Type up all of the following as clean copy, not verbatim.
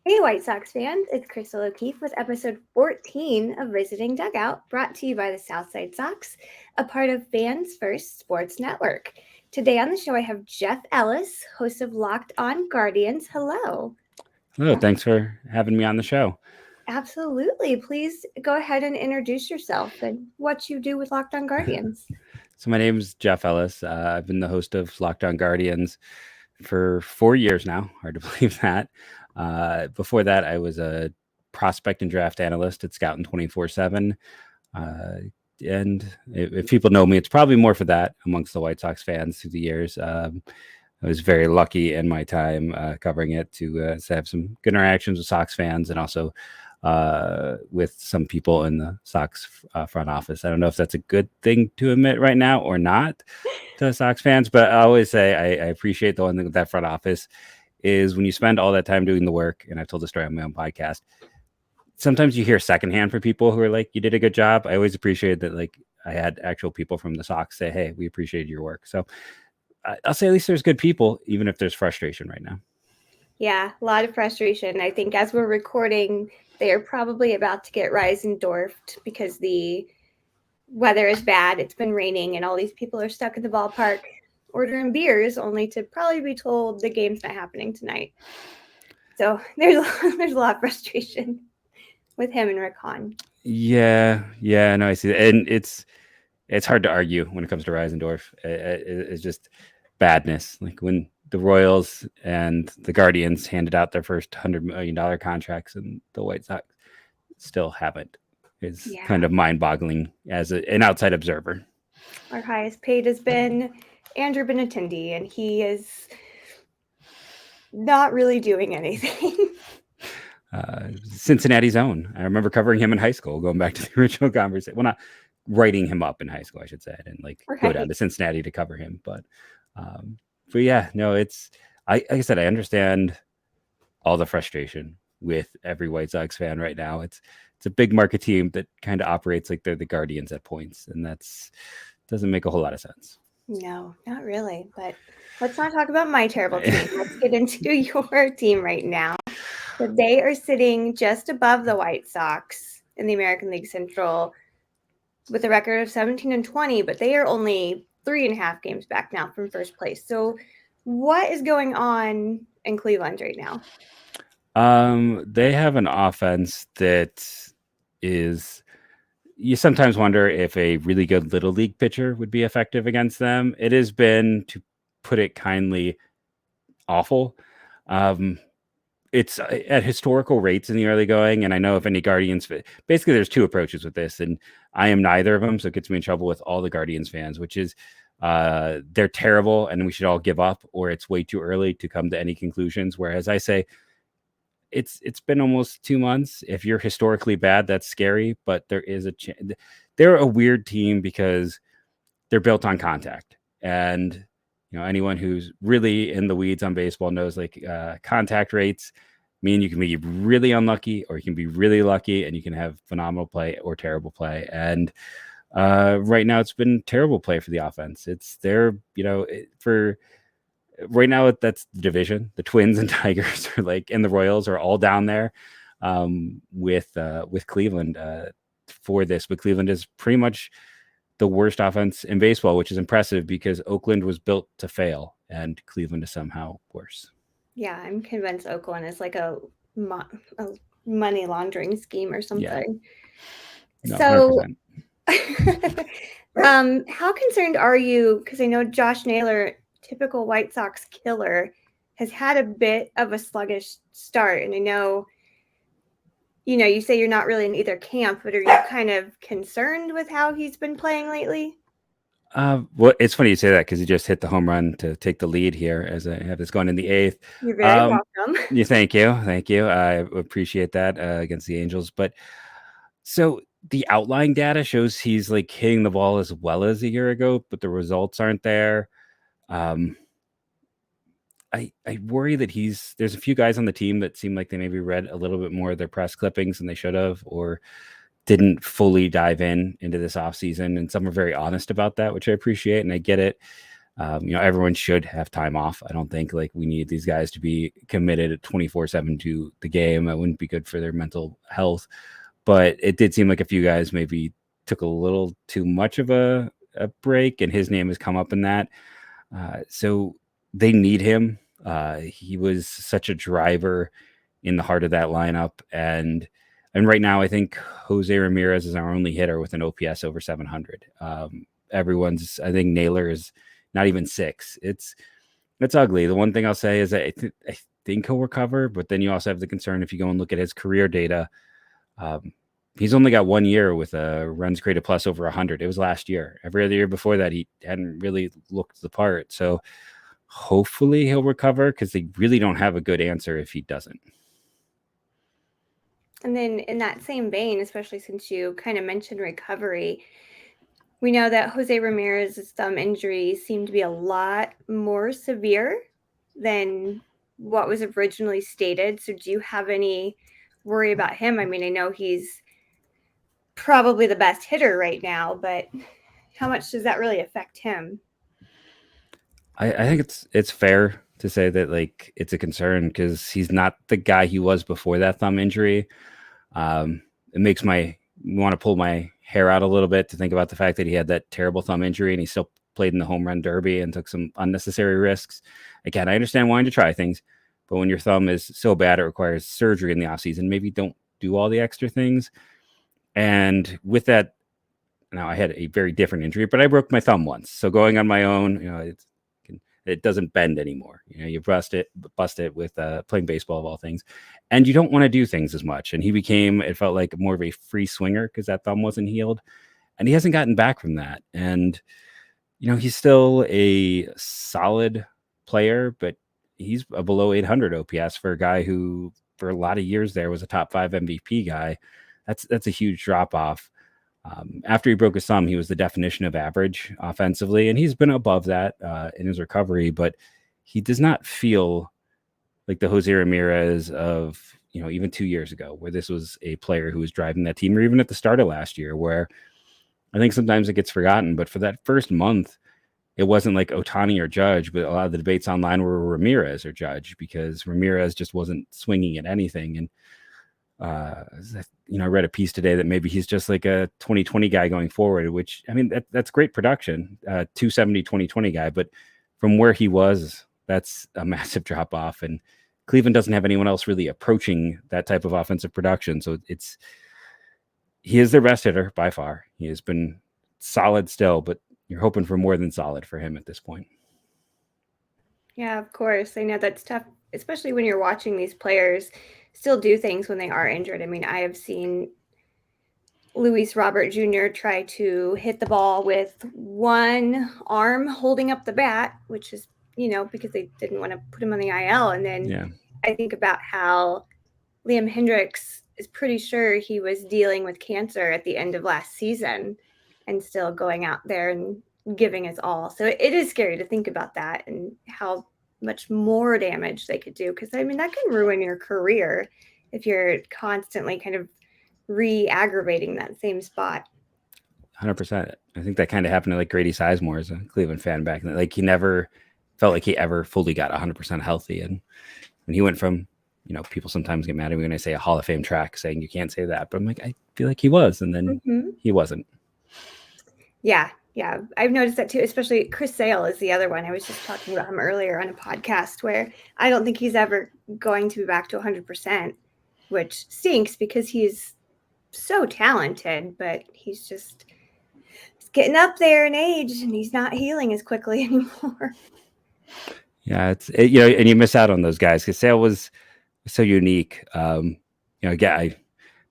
Hey, White Sox fans, it's Crystal O'Keefe with episode 14 of Visiting Dugout, brought to you by the Southside Sox, a part of Fans First Sports Network. Today on the show, I have Jeff Ellis, host of Locked On Guardians. Hello. Hello, thanks for having me on the show. Absolutely. Please go ahead and introduce yourself and what you do with Locked On Guardians. So my name is Jeff Ellis. I've been the host of Locked On Guardians for 4 years now. Hard to believe that. Before that, I was a prospect and draft analyst at Scouting 24/7. And if people know me, it's probably more for that amongst the White Sox fans through the years. I was very lucky in my time covering it to have some good interactions with Sox fans and also with some people in the Sox front office. I don't know if that's a good thing to admit right now or not to Sox fans, but I always say I appreciate the one thing with that front office is when you spend all that time doing the work, and I've told the story on my own podcast, sometimes you hear secondhand from people who are like, you did a good job. I always appreciate that, like, I had actual people from the Sox say, hey, we appreciate your work. So I'll say at least there's good people, even if there's frustration right now. Yeah, a lot of frustration. I think as we're recording, they are probably about to get Reisendorfed because the weather is bad. It's been raining, and all these people are stuck in the ballpark ordering beers, only to probably be told the game's not happening tonight. So there's a lot of frustration with him and Rick Hahn. Yeah, no, I see that. And it's hard to argue when it comes to Reisendorf. It's just badness. Like when the Royals and the Guardians handed out their first $100 million contracts, and the White Sox still haven't. It's kind of mind-boggling as an outside observer. Our highest paid has been Andrew Benintendi, and he is not really doing anything. Cincinnati's own. I remember covering him in high school, going back to the original conversation. Well, not writing him up in high school, I should say. I didn't go down to Cincinnati to cover him, but yeah, no, it's like I said, I understand all the frustration with every White Sox fan right now. It's a big market team that kind of operates like they're the Guardians at points, and that's doesn't make a whole lot of sense. No, not really. But let's not talk about my terrible team. Let's get into your team right now. So they are sitting just above the White Sox in the American League Central with a record of 17-20, but they are only 3.5 games back now from first place. So what is going on in Cleveland right now? They have an offense that is, you sometimes wonder if a really good little league pitcher would be effective against them. It has been, to put it kindly, awful. It's at historical rates in the early going. And I know if any Guardians, basically there's two approaches with this, and I am neither of them. So it gets me in trouble with all the Guardians fans, which is they're terrible and we should all give up, or it's way too early to come to any conclusions. Whereas I say it's been almost 2 months. If you're historically bad, that's scary, but there is they're a weird team because they're built on contact. And anyone who's really in the weeds on baseball knows, like, contact rates mean you can be really unlucky or you can be really lucky, and you can have phenomenal play or terrible play. And right now it's been terrible play for the offense. It's for right now, that's the division. The Twins and Tigers are and the Royals are all down there with Cleveland for this. But Cleveland is pretty much the worst offense in baseball, which is impressive because Oakland was built to fail and Cleveland is somehow worse. Yeah, I'm convinced Oakland is like a money laundering scheme or something. Yeah. No, so how concerned are you? Because I know Josh Naylor, typical White Sox killer, has had a bit of a sluggish start. And I know, you say you're not really in either camp, but are you kind of concerned with how he's been playing lately? Well, it's funny you say that because he just hit the home run to take the lead here as I have this going in the 8th. You're very welcome. Yeah, thank you. I appreciate that against the Angels. But so the outlying data shows he's hitting the ball as well as a year ago, but the results aren't there. I worry that there's a few guys on the team that seem like they maybe read a little bit more of their press clippings than they should have, or didn't fully dive into this offseason. And some are very honest about that, which I appreciate. And I get it. Everyone should have time off. I don't think like we need these guys to be committed 24/7 to the game. That wouldn't be good for their mental health. But it did seem like a few guys maybe took a little too much of a break, and his name has come up in that. So they need him. He was such a driver in the heart of that lineup. And right now, I think José Ramírez is our only hitter with an OPS over 700. I think Naylor is not even 6. It's ugly. The one thing I'll say is that I think he'll recover, but then you also have the concern if you go and look at his career data. He's only got 1 year with a runs created plus over 100. It was last year. Every other year before that, he hadn't really looked the part. So hopefully he'll recover, because they really don't have a good answer if he doesn't. And then in that same vein, especially since you kind of mentioned recovery, we know that José Ramírez's thumb injury seemed to be a lot more severe than what was originally stated. So do you have any worry about him? I mean, I know he's probably the best hitter right now, but how much does that really affect him? I think it's fair to say that like it's a concern, because he's not the guy he was before that thumb injury. It makes me want to pull my hair out a little bit to think about the fact that he had that terrible thumb injury and he still played in the home run derby and took some unnecessary risks. Again, I understand wanting to try things, but when your thumb is so bad it requires surgery in the offseason, maybe don't do all the extra things. And with that, now I had a very different injury, but I broke my thumb once. So going on my own, it doesn't bend anymore. You bust it with playing baseball of all things, and you don't want to do things as much. And it felt like more of a free swinger because that thumb wasn't healed, and he hasn't gotten back from that. And he's still a solid player, but he's a below 800 OPS for a guy who, for a lot of years there, was a top 5 MVP guy. That's a huge drop off. After he broke his thumb, he was the definition of average offensively, and he's been above that in his recovery, but he does not feel like the José Ramírez of, even 2 years ago, where this was a player who was driving that team, or even at the start of last year, where I think sometimes it gets forgotten, but for that first month, it wasn't like Ohtani or Judge, but a lot of the debates online were Ramírez or Judge, because Ramírez just wasn't swinging at anything. And I read a piece today that maybe he's just like a 2020 guy going forward, which, I mean, that's great production, 270 2020 guy, but from where he was, that's a massive drop off. And Cleveland doesn't have anyone else really approaching that type of offensive production. So he is their best hitter by far. He has been solid still, but you're hoping for more than solid for him at this point. Yeah, of course. I know that's tough, especially when you're watching these players still do things when they are injured. I mean, I have seen Luis Robert Jr. try to hit the ball with one arm holding up the bat, which is, because they didn't want to put him on the IL. And then I think about how Liam Hendriks is pretty sure he was dealing with cancer at the end of last season and still going out there and giving us all. So it is scary to think about that and how much more damage they could do, because I mean that can ruin your career if you're constantly kind of re-aggravating that same spot. 100%. I think that kind of happened to like Grady Sizemore as a Cleveland fan back then. Like he never felt like he ever fully got 100% healthy, and when he went from, people sometimes get mad at me when I say a Hall of Fame track, saying you can't say that, but I'm like, I feel like he was, and then he wasn't. Yeah, I've noticed that too, especially Chris Sale is the other one. I was just talking about him earlier on a podcast where I don't think he's ever going to be back to 100%, which stinks because he's so talented, but he's getting up there in age and he's not healing as quickly anymore. Yeah, and you miss out on those guys because Sale was so unique. Again, I've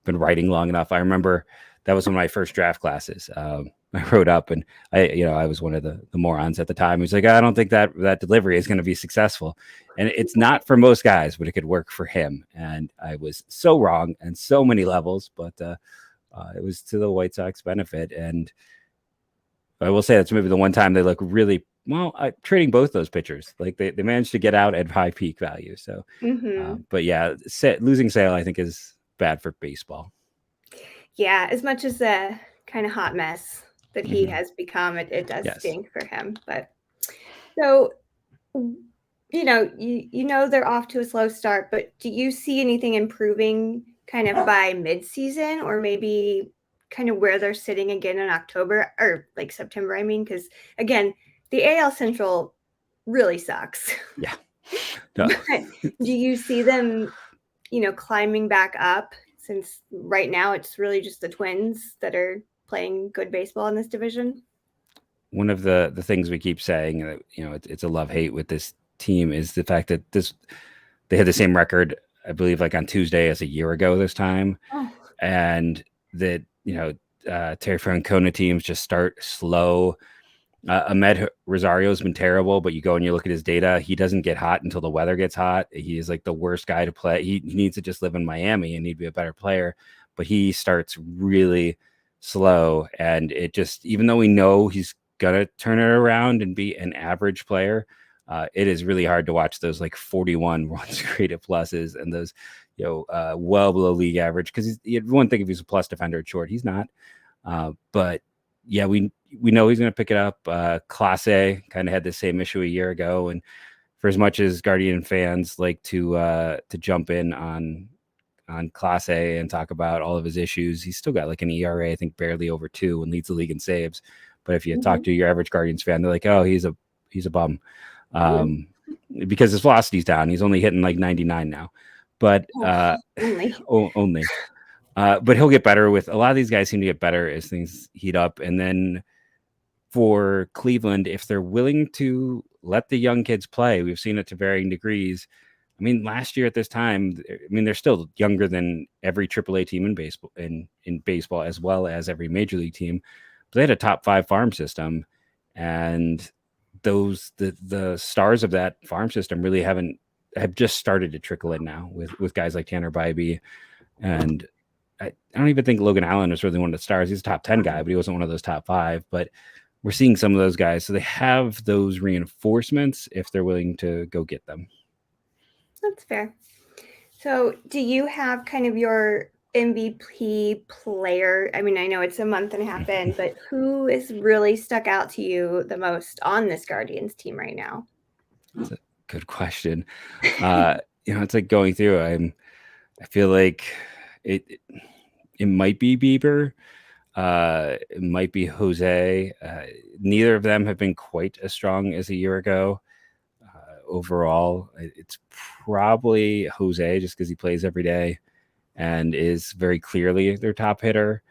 been writing long enough. I remember that was one of my first draft classes. I wrote up, and I was one of the morons at the time. He was like, I don't think that delivery is going to be successful. And it's not for most guys, but it could work for him. And I was so wrong on so many levels, but it was to the White Sox benefit. And I will say that's maybe the one time they look really well, trading both those pitchers. Like they managed to get out at high peak value. So, but yeah, losing Sale, I think, is bad for baseball. Yeah, as much as a kind of hot mess that he has become, it does stink for him. But So, you know they're off to a slow start, but do you see anything improving kind of by mid-season, or maybe kind of where they're sitting again in October or like September? I mean, because again, the AL Central really sucks. Yeah. No. But do you see them, climbing back up, since right now it's really just the Twins that are playing good baseball in this division? One of the things we keep saying, it's a love hate with this team, is the fact that they had the same record, I believe, like on Tuesday as a year ago this time, Oh, and that Terry Francona teams just start slow. Ahmed Rosario's been terrible, but you go and you look at his data, he doesn't get hot until the weather gets hot. He is like the worst guy to play. He needs to just live in Miami and he'd be a better player, but he starts really slow, and it just, even though we know he's gonna turn it around and be an average player, it is really hard to watch those like 41 runs created pluses and those well below league average, because one thing if he's a plus defender at short, he's not. But yeah, we know he's going to pick it up. Class A kind of had the same issue a year ago, and for as much as Guardian fans like to jump in on Class A and talk about all of his issues, he's still got like an ERA, I think, barely over 2, and leads the league in saves. But if you talk to your average Guardians fan, they're like, "Oh, he's a bum," because his velocity's down. He's only hitting like 99 now, but only. But he'll get better. With a lot of these guys seem to get better as things heat up. And then for Cleveland, if they're willing to let the young kids play, we've seen it to varying degrees. I mean, last year at this time, they're still younger than every AAA team in baseball, in baseball, as well as every major league team. But they had a top 5 farm system, and the stars of that farm system really have just started to trickle in now with guys like Tanner Bybee. And I don't even think Logan Allen was really one of the stars. He's a top 10 guy, but he wasn't one of those top 5. But we're seeing some of those guys. So they have those reinforcements if they're willing to go get them. That's fair. So do you have kind of your MVP player? I mean, I know it's a month and a half in, but who is really stuck out to you the most on this Guardians team right now? That's a good question. It's like going through. I feel like it might be Bieber. It might be José. Neither of them have been quite as strong as a year ago. Overall, it's probably José, just because he plays every day and is very clearly their top hitter.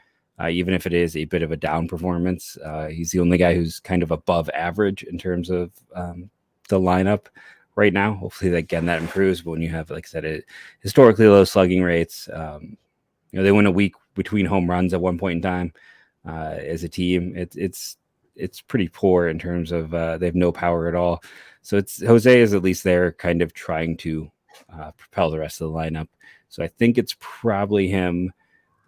Even if it is a bit of a down performance, he's the only guy who's kind of above average in terms of the lineup right now. Hopefully, again, that improves. But when you have, like I said, historically low slugging rates, they win a week between home runs at one point in time as a team. It's pretty poor in terms of they have no power at all. So José is at least there, kind of trying to propel the rest of the lineup. So I think it's probably him.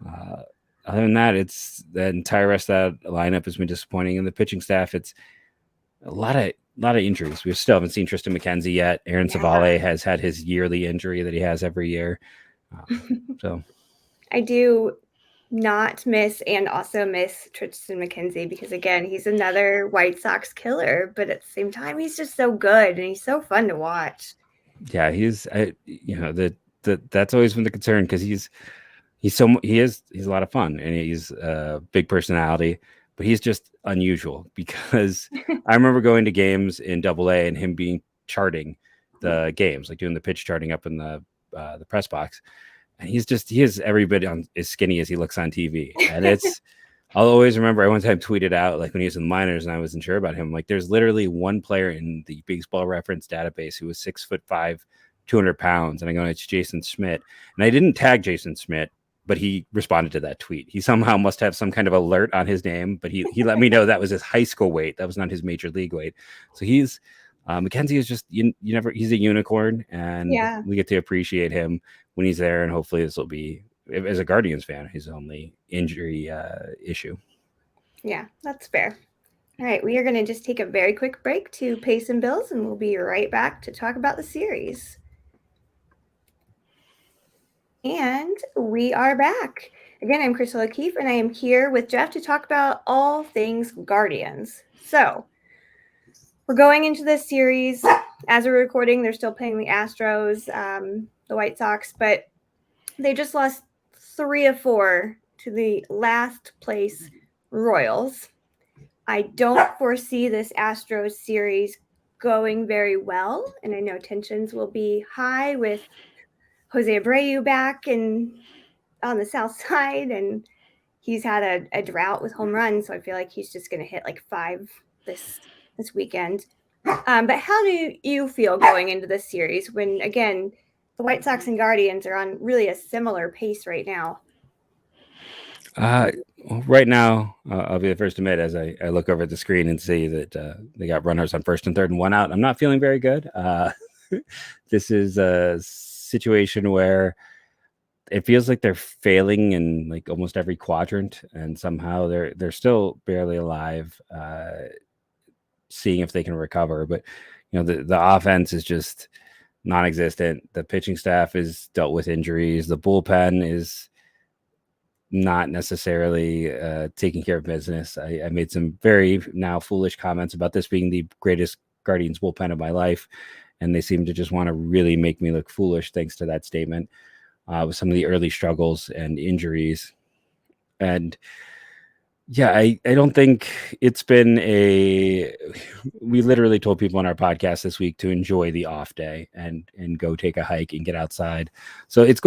Other than that, it's the entire rest of that lineup has been disappointing. And the pitching staff, it's a lot of injuries. We still haven't seen Triston McKenzie yet. Aaron Savale has had his yearly injury that he has every year. So I do not miss and also miss Triston McKenzie, because again, he's another White Sox killer, but at the same time, he's just so good and he's so fun to watch. Yeah, he's that's always been the concern, because he's a lot of fun, and he's a big personality, but he's just unusual, because I remember going to games in AA and him charting the games, like doing the pitch charting up in the press box. And he is every bit as skinny as he looks on TV. And I'll always remember, I one time tweeted out, like when he was in the minors and I wasn't sure about him, like there's literally one player in the Baseball Reference database who was 6'5", 200 pounds. And I go, it's Jason Schmidt. And I didn't tag Jason Schmidt, but he responded to that tweet. He somehow must have some kind of alert on his name, but he let me know that was his high school weight. That was not his major league weight. So he's, McKenzie is just, he's a unicorn, and we get to appreciate him when he's there. And hopefully this will be, as a Guardians fan, his only injury issue. Yeah, that's fair. All right, we are going to just take a very quick break to pay some bills, and we'll be right back to talk about the series. And we are back. Again, I'm Crystal O'Keefe, and I am here with Jeff to talk about all things Guardians. So, we're going into this series. As we're recording, they're still playing the Astros, the White Sox, but they just lost 3 of 4 to the last place Royals. I don't foresee this Astros series going very well, and I know tensions will be high with José Abreu back and on the south side, and he's had a drought with home runs, so I feel like he's just going to hit like 5 this weekend. But how do you feel going into this series when, again, the White Sox and Guardians are on really a similar pace right now? Right now, I'll be the first to admit as I look over at the screen and see that they got runners on first and third and 1 out. I'm not feeling very good. This is a situation where it feels like they're failing in like almost every quadrant, and somehow they're still barely alive. Seeing if they can recover, but the offense is just non-existent. The pitching staff is dealt with injuries. The bullpen is not necessarily taking care of business. I made some very now foolish comments about this being the greatest Guardians bullpen of my life, and they seem to just want to really make me look foolish thanks to that statement with some of the early struggles and injuries. And yeah, I don't think it's been we literally told people on our podcast this week to enjoy the off day and go take a hike and get outside. So it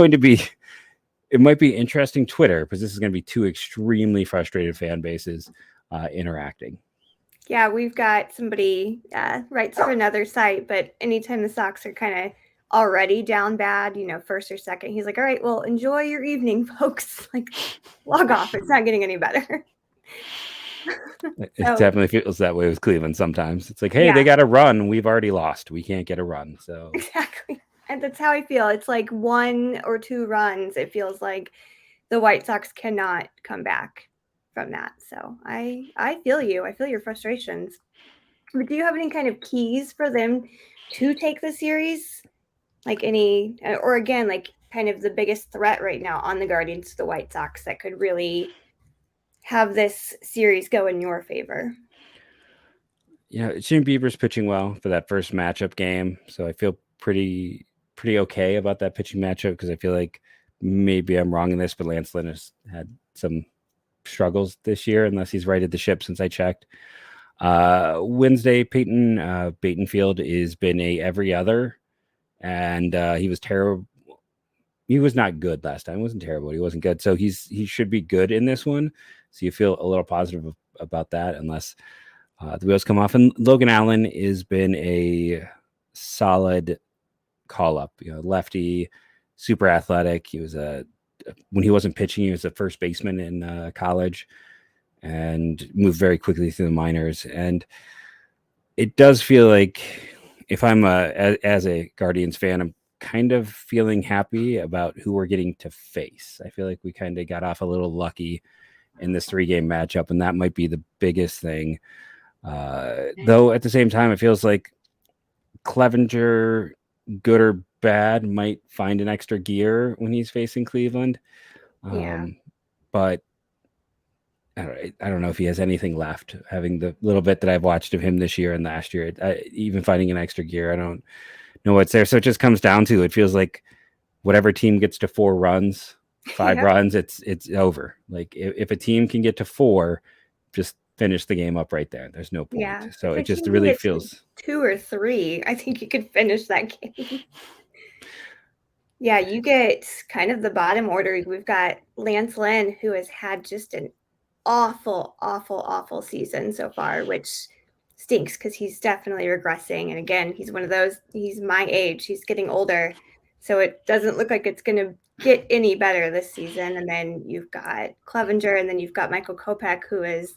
might be interesting Twitter, because this is going to be 2 extremely frustrated fan bases interacting. Yeah, we've got somebody writes for another site, but anytime the Sox are kind of already down bad, first or second, he's like, all right, well, enjoy your evening, folks. Like, log off. It's not getting any better. It definitely feels that way with Cleveland sometimes. It's like, hey, they got a run. We've already lost. We can't get a run. So exactly. And that's how I feel. It's like 1 or 2 runs. It feels like the White Sox cannot come back from that. So I feel you. I feel your frustrations. But do you have any kind of keys for them to take the series? Like or again, like kind of the biggest threat right now on the Guardians to the White Sox that could really have this series go in your favor? Shane Bieber's pitching well for that first matchup game, so I feel pretty okay about that pitching matchup, because I feel like maybe I'm wrong in this, but Lance Lynn has had some struggles this year, unless he's righted the ship since I checked. Wednesday, Peyton Batenfield has been a every other, and he was terrible. He was not good last time. He wasn't terrible. He wasn't good. So he should be good in this one. So you feel a little positive about that, unless the wheels come off. And Logan Allen has been a solid call up. Lefty, super athletic. He was when he wasn't pitching, he was a first baseman in college, and moved very quickly through the minors. And it does feel like, if I'm as a Guardians fan, I'm kind of feeling happy about who we're getting to face. I feel like we kind of got off a little lucky in this 3-game matchup, and that might be the biggest thing. Though at the same time, it feels like Clevenger, good or bad, might find an extra gear when he's facing Cleveland. But I don't know if he has anything left, having the little bit that I've watched of him this year and last year. Even finding an extra gear, I don't know what's there. So it just comes down to, it feels like whatever team gets to 4 runs, 5 runs, it's over. Like if a team can get to 4, just finish the game up right there. There's no point. Yeah. So it just really feels 2 or 3. I think you could finish that game. Yeah, you get kind of the bottom order. We've got Lance Lynn, who has had just an awful season so far, which stinks because he's definitely regressing. And again, he's one of those, he's my age, he's getting older. So it doesn't look like it's going to get any better this season. And then you've got Clevenger, and then you've got Michael Kopech, who is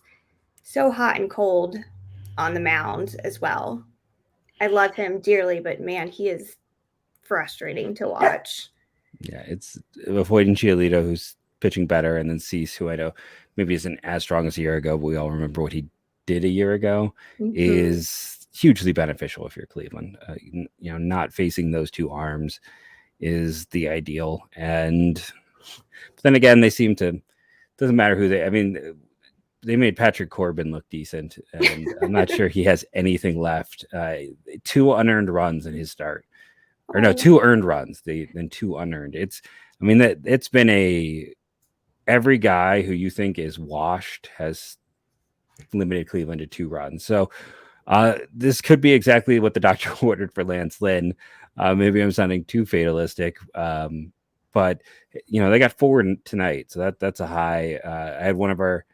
so hot and cold on the mound as well. I love him dearly, but man, he is frustrating to watch. Yeah, it's avoiding Giolito, who's pitching better, and then Cease, who I know maybe isn't as strong as a year ago, but we all remember what he did a year ago, is hugely beneficial if you're Cleveland. Not facing those 2 arms is the ideal. And but then again, they seem to, doesn't matter who they, I mean, they made Patrick Corbin look decent, and I'm not sure he has anything left. 2 unearned runs in his start, or no, 2 earned runs, then 2 unearned. I mean, that it's been every guy who you think is washed has limited Cleveland to 2 runs. So this could be exactly what the doctor ordered for Lance Lynn. Maybe I'm sounding too fatalistic, but they got 4 tonight, so that's a high. I had one of our,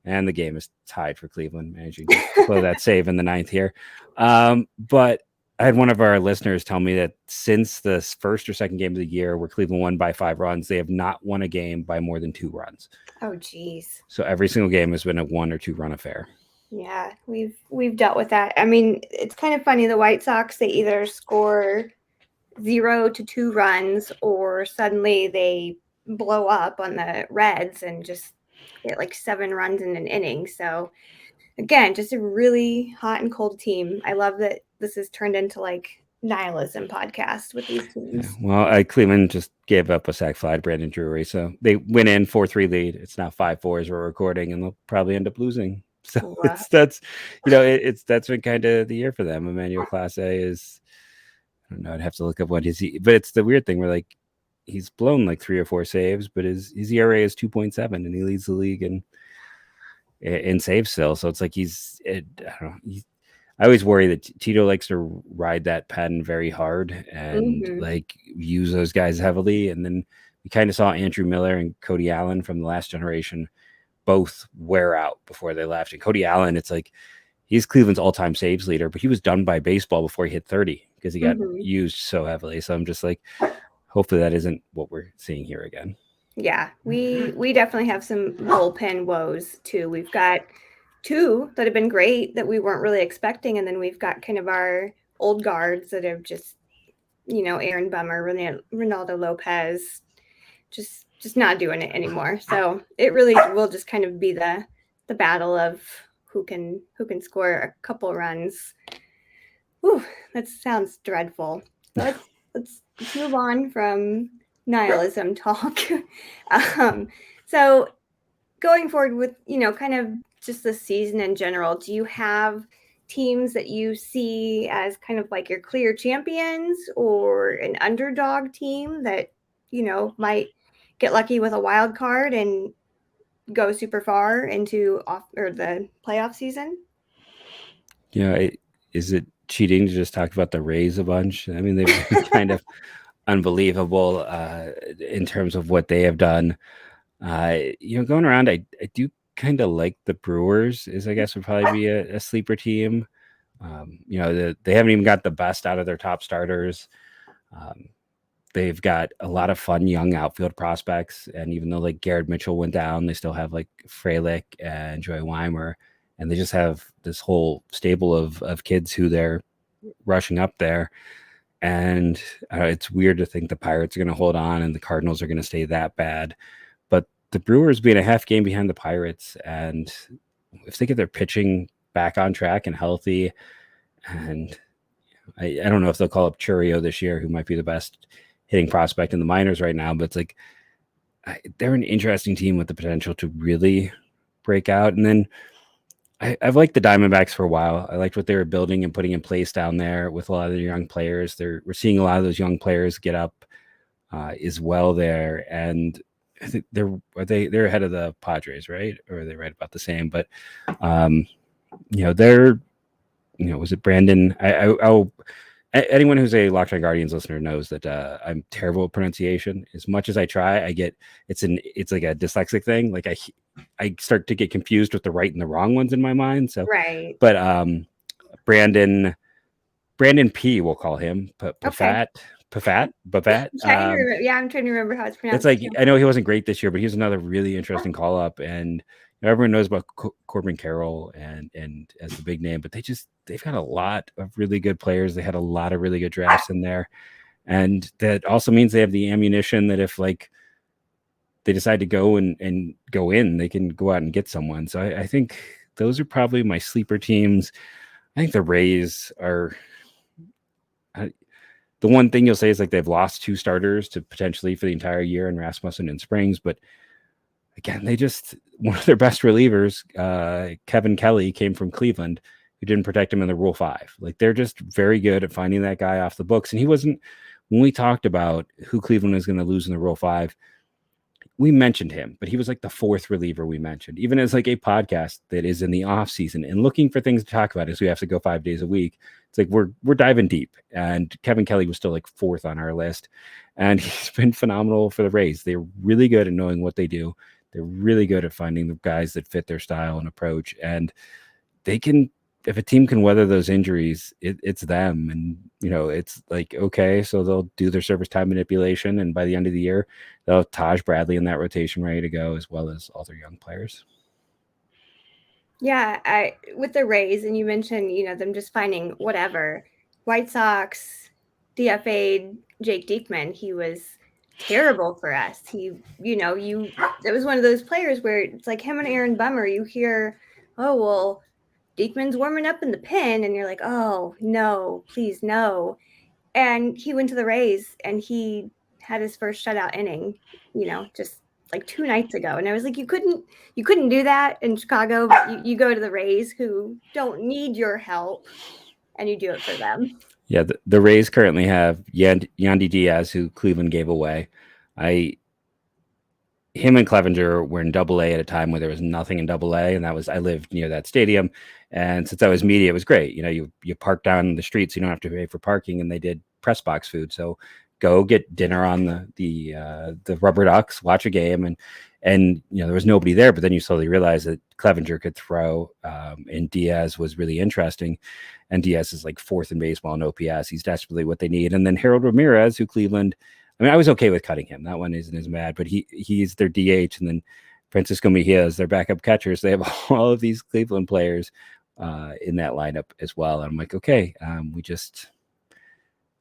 and the game is tied for Cleveland, managing to blow that save in the 9th here. But I had one of our listeners tell me that since the first or second game of the year where Cleveland won by 5 runs, they have not won a game by more than 2 runs. Oh, geez. So every single game has been a 1 or 2 run affair. Yeah, we've dealt with that. I mean, it's kind of funny. The White Sox, they either score 0 to 2 runs, or suddenly they blow up on the Reds and just get like 7 runs in an inning. So again, just a really hot and cold team. I love that this has turned into like nihilism podcast with these teams. Yeah, well, Cleveland just gave up a sac fly to Brandon Drury, so they went in 4-3 lead. It's now 5-4 as we're recording, and they'll probably end up losing. So that's been kind of the year for them. Emmanuel Clase is, I don't know, I'd have to look up what but it's the weird thing where like he's blown like 3 or 4 saves, but his ERA is 2.7, and he leads the league in saves still. So it's like I don't know. I always worry that Tito likes to ride that pen very hard and like use those guys heavily. And then we kind of saw Andrew Miller and Cody Allen from the last generation both wear out before they left. And Cody Allen, it's like he's Cleveland's all-time saves leader, but he was done by baseball before he hit 30 because he got used so heavily. So I'm just like, hopefully that isn't what we're seeing here again. Yeah, we definitely have some bullpen woes too. We've got 2 that have been great that we weren't really expecting, and then we've got kind of our old guards that have just, Aaron Bummer, Ronaldo Lopez, just not doing it anymore. So it really will just kind of be the battle of who can score a couple runs. Whew, that sounds dreadful. Let's move on from nihilism talk. So going forward with, kind of just the season in general, do you have teams that you see as kind of like your clear champions, or an underdog team that, might get lucky with a wild card and go super far into the playoff season? Yeah. Is it cheating to just talk about the Rays a bunch? I mean, they've been kind of unbelievable in terms of what they have done. Going around, I do kind of like the Brewers, I guess would probably be a sleeper team. They haven't even got the best out of their top starters. They've got a lot of fun young outfield prospects, and even though like Garrett Mitchell went down, they still have like Frelick and Joey Weimer, and they just have this whole stable of kids who they're rushing up there. And it's weird to think the Pirates are going to hold on and the Cardinals are going to stay that bad. But the Brewers being a half game behind the Pirates, and if they get their pitching back on track and healthy, and I don't know if they'll call up Churio this year, who might be the best hitting prospect in the minors right now, but it's like they're an interesting team with the potential to really break out. And then I've liked the Diamondbacks for a while. I liked what they were building and putting in place down there with a lot of the young players. We're seeing a lot of those young players get up as well there, and I think they're ahead of the Padres, right? Or are they right about the same? But they're was it Brandon? I'll anyone who's a Locked On Guardians listener knows that I'm terrible at pronunciation. As much as I try, I get it's like a dyslexic thing. Like I start to get confused with the right and the wrong ones in my mind. So right. But Brandon P, we'll call him Pafat. I'm trying to remember how it's pronounced. It's like I know he wasn't great this year, but he was another really interesting call up, and everyone knows about Corbin Carroll and as the big name, but they've got a lot of really good players. They had a lot of really good drafts in there, and that also means they have the ammunition that if like they decide to go and go in, they can go out and get someone. So I think those are probably my sleeper teams. I think the Rays are. The one thing you'll say is like they've lost 2 starters to potentially for the entire year in Rasmussen and Springs, but again, one of their best relievers, Kevin Kelly, came from Cleveland, who didn't protect him in the Rule 5. Like, they're just very good at finding that guy off the books. And he wasn't, when we talked about who Cleveland was going to lose in the Rule 5, we mentioned him, but he was like the fourth reliever we mentioned, even as like a podcast that is in the off season and looking for things to talk about as we have to go 5 days a week. It's like we're diving deep, and Kevin Kelly was still like fourth on our list, and he's been phenomenal for the Rays. They're really good at knowing what they do. They're really good at finding the guys that fit their style and approach, and they can. If a team can weather those injuries, it's them. And, it's like, okay, so they'll do their service time manipulation. And by the end of the year, they'll have Taj Bradley in that rotation ready to go, as well as all their young players. Yeah, with the Rays, and you mentioned, them just finding whatever. White Sox, DFA'd Jake Diekman. He was terrible for us. It was one of those players where it's like him and Aaron Bummer. You hear, oh, well, Diekman's warming up in the pen, and you're like, oh, no, please, no. And he went to the Rays, and he had his first shutout inning, just like 2 nights ago. And I was like, you couldn't do that in Chicago, but you go to the Rays, who don't need your help, and you do it for them. Yeah, the Rays currently have Yandy Diaz, who Cleveland gave away. Him and Clevenger were in Double-A at a time where there was nothing in Double-A, and I lived near that stadium. And since I was media, it was great. You park down the street, so you don't have to pay for parking, and they did press box food. So go get dinner on the Rubber Ducks, watch a game, and there was nobody there. But then you slowly realize that Clevenger could throw, and Diaz was really interesting. And Diaz is like fourth in baseball in OPS. He's desperately what they need. And then Harold Ramírez, who Cleveland. I mean, I was okay with cutting him. That one isn't as bad, but he's their DH, and then Francisco Mejia is their backup catcher. So they have all of these Cleveland players in that lineup as well. And I'm like, okay,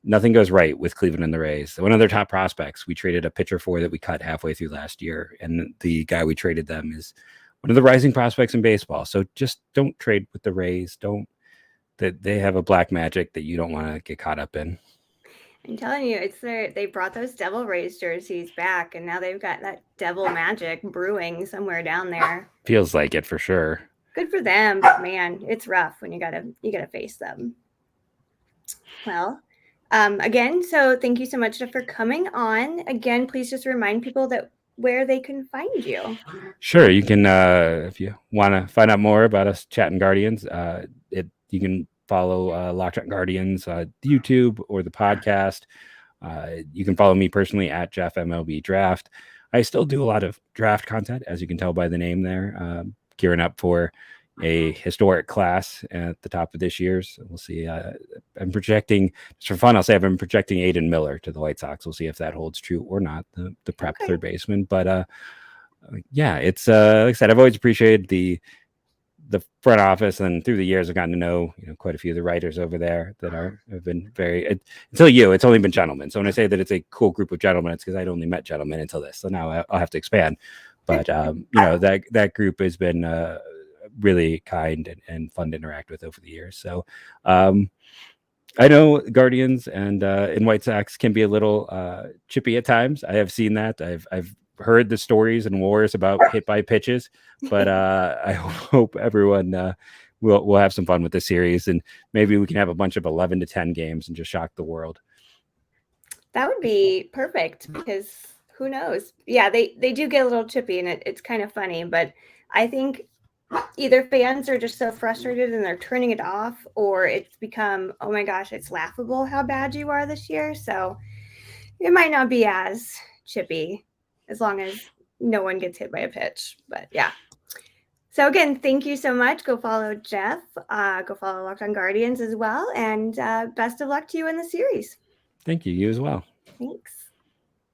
nothing goes right with Cleveland and the Rays. One of their top prospects we traded a pitcher for that we cut halfway through last year, and the guy we traded them is one of the rising prospects in baseball. So just don't trade with the Rays. They have a black magic that you don't want to get caught up in. I'm telling you, they brought those Devil Rays jerseys back, and now they've got that devil magic brewing somewhere down there. Feels like it for sure. Good for them, but man, it's rough when you gotta face them. Well, again, so thank you so much for coming on. Again, please just remind people that where they can find you. Sure, you can if you want to find out more about us chatting Guardians, you can follow Locked On Guardians, YouTube or the podcast. You can follow me personally at Jeff MLB Draft. I still do a lot of draft content, as you can tell by the name there. Gearing up for a historic class at the top of this year's. We'll see. I'm projecting, just for fun, I'll say I've been projecting Aiden Miller to the White Sox. We'll see if that holds true or not, the prep third baseman. But yeah, it's like I said, I've always appreciated the front office, and through the years I've gotten to know quite a few of the writers over there that have been very until it's only been gentlemen. So when I say that it's a cool group of gentlemen, it's because I'd only met gentlemen until this. So now I'll have to expand. But that group has been really kind and fun to interact with over the years. So I know Guardians and White Sox can be a little chippy at times. I have seen that. I've heard the stories and wars about hit by pitches, but I hope everyone will have some fun with this series, and maybe we can have a bunch of 11-10 games and just shock the world. That would be perfect, because who knows? Yeah, they do get a little chippy, and it's kind of funny, but I think either fans are just so frustrated and they're turning it off, or it's become, oh my gosh, it's laughable how bad you are this year. So it might not be as chippy as long as no one gets hit by a pitch. But yeah. So again, thank you so much. Go follow Jeff. Go follow Locked On Guardians as well. And best of luck to you in the series. Thank you. You as well. Thanks.